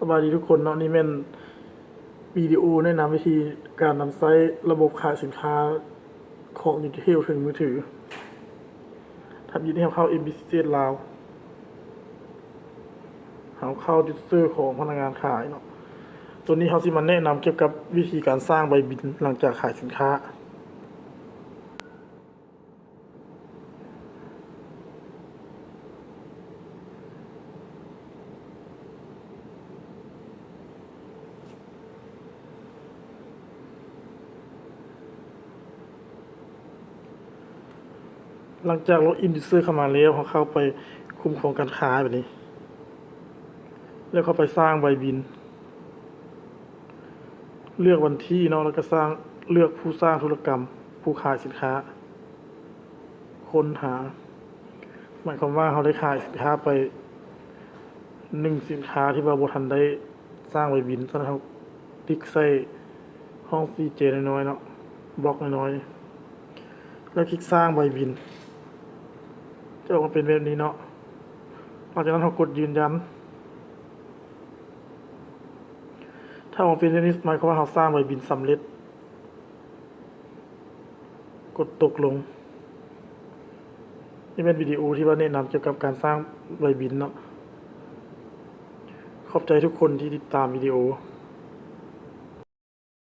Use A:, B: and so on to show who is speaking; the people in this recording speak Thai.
A: สบายดีทุกคนเนาะนี่แม่นวิดีโอแนะนำวิธีการนำไซต์ระบบขายสินค้าของยูทิเทลถึงมือถือทำยินดีเข้า MBC ลาวเข้าดิสเซอร์ของพนักงานขายเนาะตัวนี้เขาสิมาแนะนำเกี่ยวกับวิธีการสร้างใบบินหลังจากขายสินค้าหลังจากล็อกอินดิสเซอร์เข้ามาแล้วเขาเข้าไปคุมของการขายแบบนี้แล้วเข้าไปสร้างใบบินเลือกวันที่เนาะแล้วก็เลือกผู้สร้างธุรกรรมผู้ขายสินค้าค้นหาหมายความว่าเขาได้ขายสินค้าไป1 สินค้าที่ว่าบ่ทันได้สร้างใบบินตอนนั้นเขาติ๊กใส่ห้อง CJ น้อยๆเนาะบล็อกน้อยๆแล้วคลิกสร้างใบบินจะออกมาเป็นแบบนี้เนาะหลังจากนั้นเรากดยืนยันถ้าออกมาเป็นแบบนี้หมายความว่าเราสร้างใบบินสำเร็จกดตกลงนี่เป็นวิดีโอที่ว่าแนะนำเกี่ยวกับการสร้างใบบินเนาะขอบใจทุกคนที่ติดตามวิดีโอ